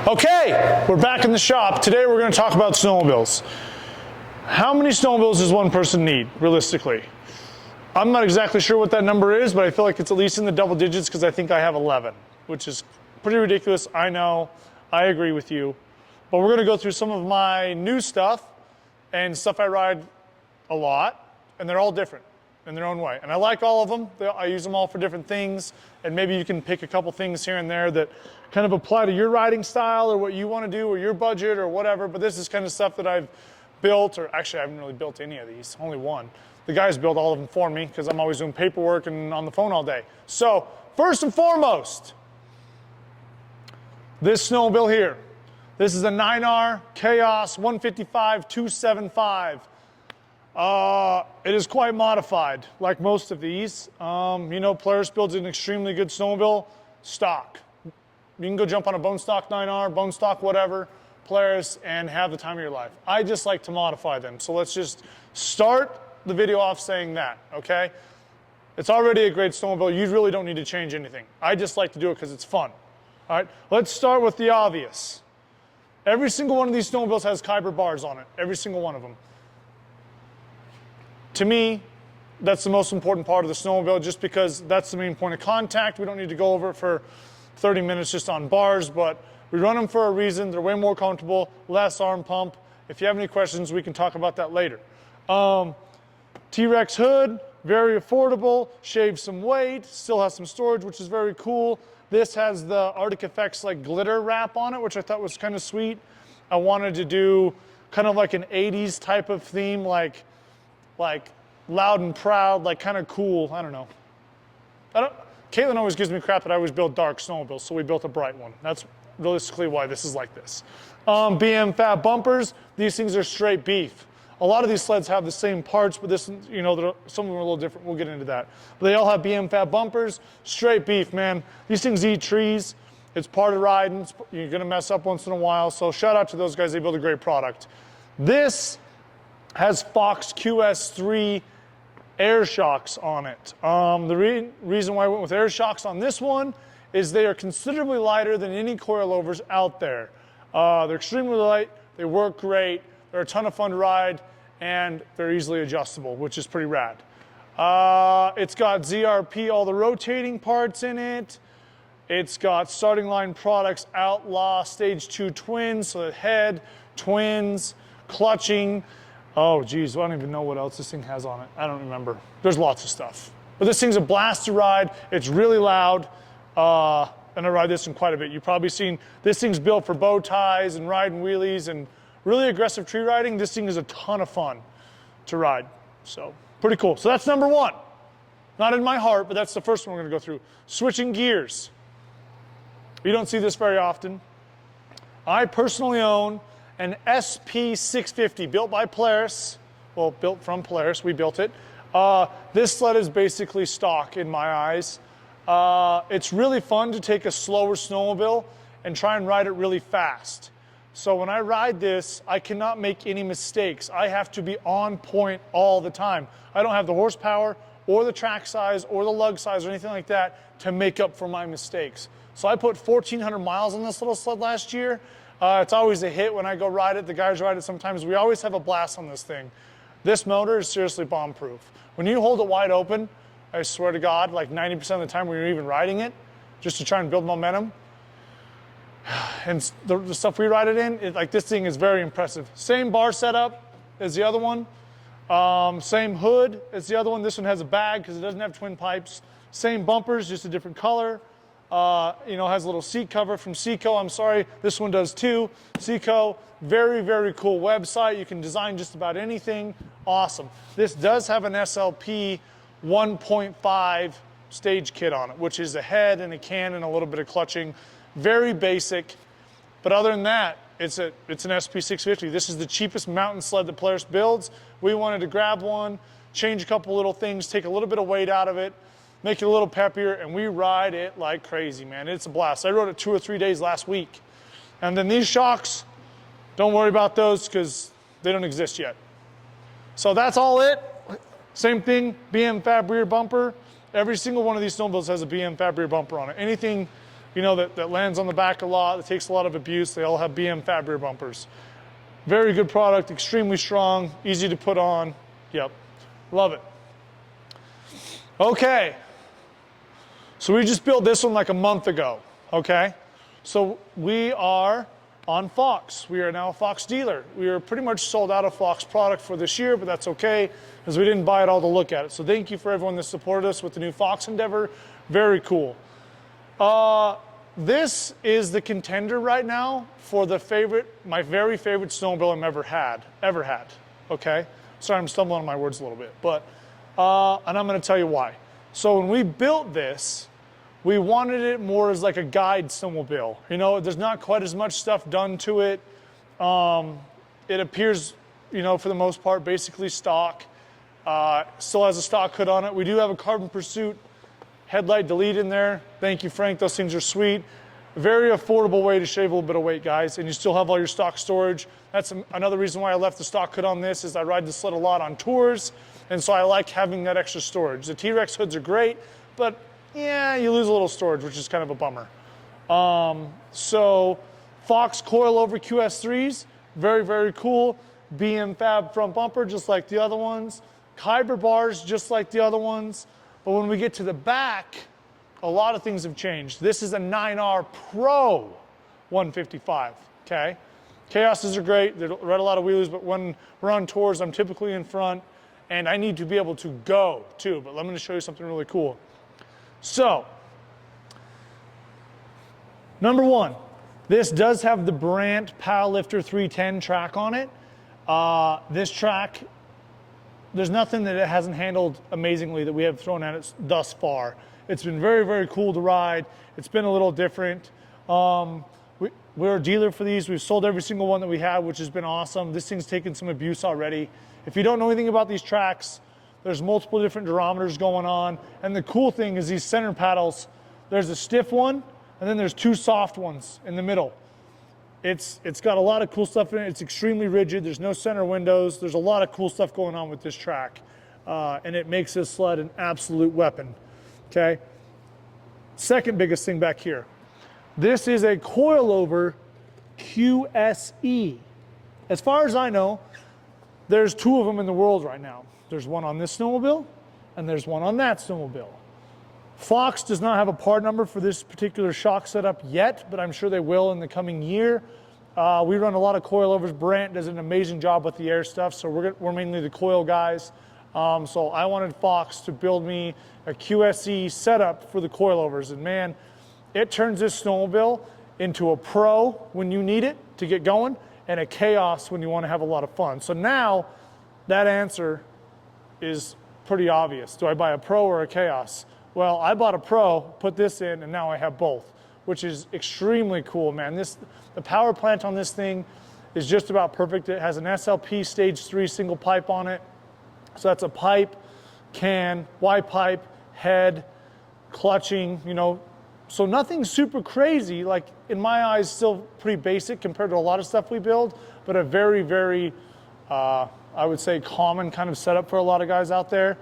Okay, we're back in the shop. Today we're going to talk about snowmobiles. How many snowmobiles does one person need, realistically? I'm not exactly sure what that number is, but I feel like it's at least in the double digits because I think I have 11, which is pretty ridiculous. I know, I agree with you. But we're going to go through some of my new stuff and stuff I ride a lot, and they're all different in their own way. And I like all of them. I use them all for different things, and maybe you can pick a couple things here and there that kind of apply to your riding style or what you want to do or your budget or whatever. But this is kind of stuff that I've built, or actually I haven't really built any of these, only one. The guys build all of them for me because I'm always doing paperwork and on the phone all day. So first and foremost, this snowmobile here. This is a 9R Chaos 155 275. It is quite modified, like most of these. You know, Polaris builds an extremely good snowmobile, stock. You can go jump on a bone stock 9R, bone stock whatever, Polaris, and have the time of your life. I just like to modify them. So let's just start the video off saying that, okay? It's already a great snowmobile. You really don't need to change anything. I just like to do it because it's fun. All right, let's start with the obvious. Every single one of these snowmobiles has Kyber bars on it, every single one of them. To me, that's the most important part of the snowmobile just because that's the main point of contact. We don't need to go over it for 30 minutes just on bars, but we run them for a reason. They're way more comfortable, less arm pump. If you have any questions, we can talk about that later. T-Rex hood, very affordable, shaves some weight, still has some storage, which is very cool. This has the Arctic Effects like glitter wrap on it, which I thought was kind of sweet. I wanted to do kind of like an 80s type of theme, like loud and proud, like kind of cool. I don't know. Caitlin always gives me crap that I always build dark snowmobiles, so we built a bright one. That's realistically why this is like this. BM fab bumpers, these things are straight beef. A lot of these sleds have the same parts, but this, you know, some of them are a little different. We'll get into that. But they all have BM fab bumpers, straight beef, man. These things eat trees. It's part of riding. You're gonna mess up once in a while. So shout out to those guys. They build a great product. This has Fox QS3 air shocks on it. The reason why I went with air shocks on this one is they are considerably lighter than any coilovers out there. They're extremely light. They work great. They're a ton of fun to ride, and they're easily adjustable, which is pretty rad. It's got ZRP, all the rotating parts in it. It's got Starting Line Products Outlaw Stage 2 twins, so the head, twins, clutching. Oh, geez, I don't even know what else this thing has on it. I don't remember. There's lots of stuff. But this thing's a blast to ride. It's really loud, and I ride this one quite a bit. You've probably seen this thing's built for bow ties and riding wheelies and really aggressive tree riding. This thing is a ton of fun to ride. So pretty cool. So that's number one. Not in my heart, but that's the first one we're gonna go through. Switching gears. You don't see this very often. I personally own an SP650 built by Polaris. Well, built from Polaris, we built it. This sled is basically stock in my eyes. It's really fun to take a slower snowmobile and try and ride it really fast. So when I ride this, I cannot make any mistakes. I have to be on point all the time. I don't have the horsepower or the track size or the lug size or anything like that to make up for my mistakes. So I put 1,400 miles on this little sled last year. It's always a hit when I go ride it. The guys ride it sometimes. We always have a blast on this thing. This motor is seriously bomb-proof. When you hold it wide open, I swear to God, like 90% of the time when you're even riding it, just to try and build momentum, and the stuff we ride it in, like this thing is very impressive. Same bar setup as the other one. Same hood as the other one. This one has a bag because it doesn't have twin pipes. Same bumpers, just a different color. You know, has a little seat cover from Seco. I'm sorry, this one does too. Seco, very, very cool website. You can design just about anything. Awesome. This does have an SLP 1.5 stage kit on it, which is a head and a can and a little bit of clutching. Very basic, but other than that, it's an SP650. This is the cheapest mountain sled that Polaris builds. We wanted to grab one, change a couple little things, take a little bit of weight out of it, make it a little peppier, and we ride it like crazy, man. It's a blast. I rode it 2 or 3 days last week. And then these shocks, don't worry about those because they don't exist yet. So that's all it. Same thing, BM fab rear bumper. Every single one of these snowmobiles has a BM fab rear bumper on it. Anything you know, that lands on the back a lot, that takes a lot of abuse. They all have BM fab rear bumpers. Very good product, extremely strong, easy to put on. Yep, love it. Okay, so we just built this one like a month ago, okay? So we are on Fox. We are now a Fox dealer. We are pretty much sold out of Fox product for this year, but that's okay, because we didn't buy it all to look at it. So thank you for everyone that supported us with the new Fox endeavor. Very cool. This is the contender right now for my very favorite snowmobile I've ever had, okay? Sorry, I'm stumbling on my words a little bit, but, and I'm gonna tell you why. So when we built this, we wanted it more as like a guide snowmobile. You know, there's not quite as much stuff done to it. It appears, you know, for the most part, basically stock. Still has a stock hood on it. We do have a Carbon Pursuit headlight delete in there. Thank you, Frank. Those things are sweet. Very affordable way to shave a little bit of weight, guys, and you still have all your stock storage. That's another reason why I left the stock hood on this, is I ride the sled a lot on tours, and so I like having that extra storage. The T-Rex hoods are great, but yeah, you lose a little storage, which is kind of a bummer. So Fox coilover QS3s, very, very cool. BM fab front bumper, just like the other ones. Kyber bars, just like the other ones. But when we get to the back, a lot of things have changed. This is a 9R Pro 155, okay? Chaoses are great. They ride a lot of wheelies, but when we're on tours, I'm typically in front, and I need to be able to go too. But let me show you something really cool. So, number one, this does have the Brandt Powerlifter 310 track on it. This track, there's nothing that it hasn't handled amazingly that we have thrown at it thus far. It's been very, very cool to ride. It's been a little different. We're a dealer for these. We've sold every single one that we have, which has been awesome. This thing's taken some abuse already. If you don't know anything about these tracks, there's multiple different durometers going on. And the cool thing is these center paddles, there's a stiff one, and then there's two soft ones in the middle. It's got a lot of cool stuff in it. It's extremely rigid. There's no center windows. There's a lot of cool stuff going on with this track. And it makes this sled an absolute weapon, okay? Second biggest thing back here. This is a coilover QSE. As far as I know, there's two of them in the world right now. There's one on this snowmobile, and there's one on that snowmobile. Fox does not have a part number for this particular shock setup yet, but I'm sure they will in the coming year. We run a lot of coilovers. Brandt does an amazing job with the air stuff, so we're mainly the coil guys. So I wanted Fox to build me a QSE setup for the coilovers, and man, it turns this snowmobile into a pro when you need it to get going, and a chaos when you want to have a lot of fun. So now that answer is pretty obvious. Do I buy a Pro or a Chaos? Well, I bought a Pro, put this in, and now I have both, which is extremely cool, man. The power plant on this thing is just about perfect. It has an SLP stage 3 single pipe on it. So that's a pipe, can, Y pipe, head, clutching, you know. So nothing super crazy, like in my eyes, still pretty basic compared to a lot of stuff we build, but a very, very, I would say, common kind of setup for a lot of guys out there.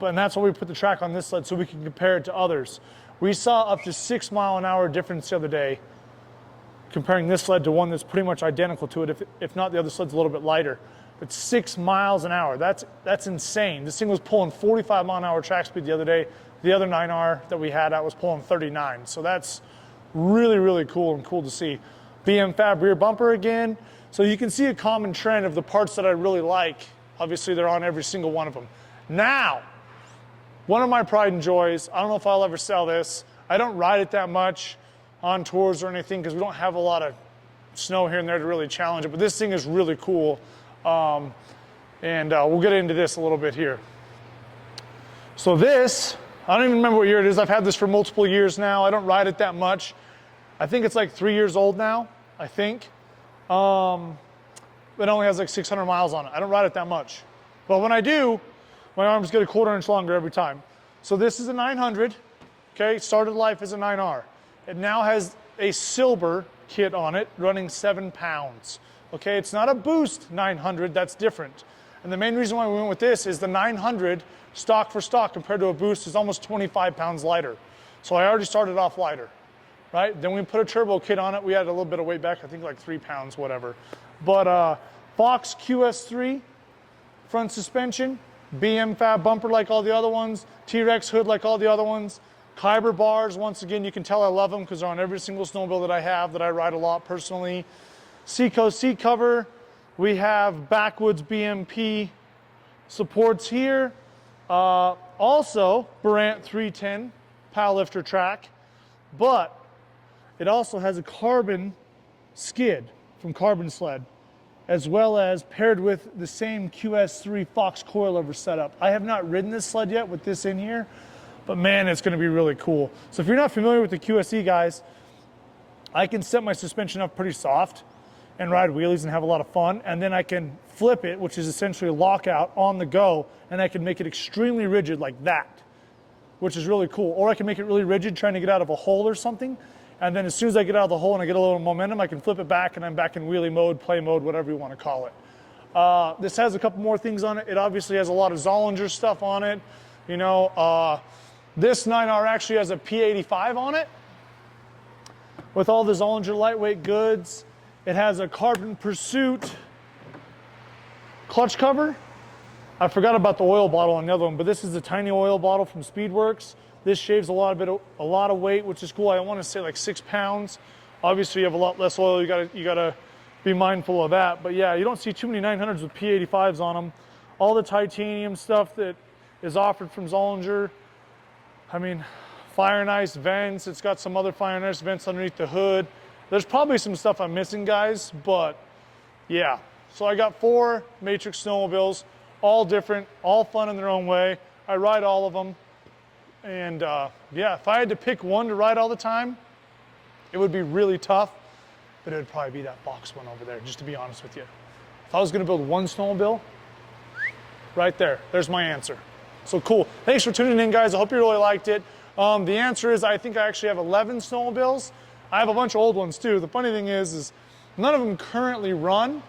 And that's why we put the track on this sled, so we can compare it to others. We saw up to 6 mile-an-hour difference the other day comparing this sled to one that's pretty much identical to it, if not the other sled's a little bit lighter. But 6 miles an hour, that's insane. This thing was pulling 45 mile-an-hour track speed the other day. The other 9R that we had out was pulling 39. So that's really, really cool and cool to see. BM fab rear bumper again. So you can see a common trend of the parts that I really like. Obviously, they're on every single one of them. Now, one of my pride and joys, I don't know if I'll ever sell this. I don't ride it that much on tours or anything because we don't have a lot of snow here and there to really challenge it, but this thing is really cool. We'll get into this a little bit here. So this, I don't even remember what year it is. I've had this for multiple years now. I don't ride it that much. I think it's like 3 years old now, I think. It only has like 600 miles on it. I don't ride it that much. But when I do, my arms get a 1/4 inch longer every time. So this is a 900, okay? Started life as a 9R. It now has a silver kit on it running 7 pounds. Okay, it's not a Boost 900, that's different. And the main reason why we went with this is the 900 stock for stock compared to a Boost is almost 25 pounds lighter. So I already started off lighter. right? Then we put a turbo kit on it. We added a little bit of weight back, I think like 3 pounds, whatever. But Fox QS3 front suspension, BM fab bumper like all the other ones, T-Rex hood like all the other ones, Kyber bars. Once again, you can tell I love them because they're on every single snowmobile that I have that I ride a lot personally. Seacoast seat cover. We have backwoods BMP supports here. Also, Barant 310 powerlifter track, but it also has a carbon skid from Carbon Sled, as well as paired with the same QS3 Fox coilover setup. I have not ridden this sled yet with this in here, but man, it's gonna be really cool. So if you're not familiar with the QSE, guys, I can set my suspension up pretty soft and ride wheelies and have a lot of fun, and then I can flip it, which is essentially a lockout on the go, and I can make it extremely rigid like that, which is really cool. Or I can make it really rigid trying to get out of a hole or something, and then as soon as I get out of the hole and I get a little momentum, I can flip it back and I'm back in wheelie mode, play mode, whatever you want to call it. This has a couple more things on it. It obviously has a lot of Zollinger stuff on it. You know, this 9R actually has a P85 on it with all the Zollinger lightweight goods. It has a Carbon Pursuit clutch cover. I forgot about the oil bottle on the other one, but this is a tiny oil bottle from Speedworks. This shaves a lot of weight, which is cool. I want to say like 6 pounds. Obviously, you have a lot less oil. You gotta be mindful of that. But yeah, you don't see too many 900s with P85s on them. All the titanium stuff that is offered from Zollinger. I mean, fire and ice vents. It's got some other fire and ice vents underneath the hood. There's probably some stuff I'm missing, guys, but yeah. So I got 4 Matrix snowmobiles, all different, all fun in their own way. I ride all of them. And yeah, if I had to pick one to ride all the time, it would be really tough, but it would probably be that Fox one over there, just to be honest with you. If I was gonna build one snowmobile, right there's my answer. So cool. Thanks for tuning in, guys. I hope you really liked it. The answer is I think I actually have 11 snowmobiles. I have a bunch of old ones too. The funny thing is none of them currently run.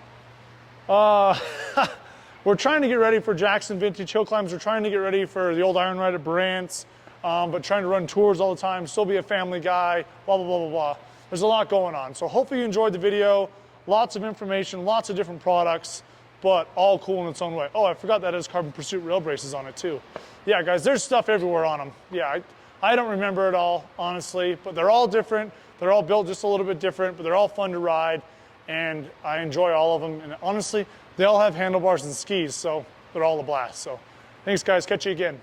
We're trying to get ready for Jackson Vintage Hill Climbs. We're trying to get ready for the old Iron Ride at Barant's, but trying to run tours all the time, still be a family guy, blah, blah, blah, blah, blah. There's a lot going on. So hopefully you enjoyed the video. Lots of information, lots of different products, but all cool in its own way. Oh, I forgot that has Carbon Pursuit rail braces on it too. Yeah, guys, there's stuff everywhere on them. Yeah, I don't remember it all, honestly, but they're all different. They're all built just a little bit different, but they're all fun to ride, and I enjoy all of them. And honestly, they all have handlebars and skis, so they're all a blast. So thanks, guys. Catch you again.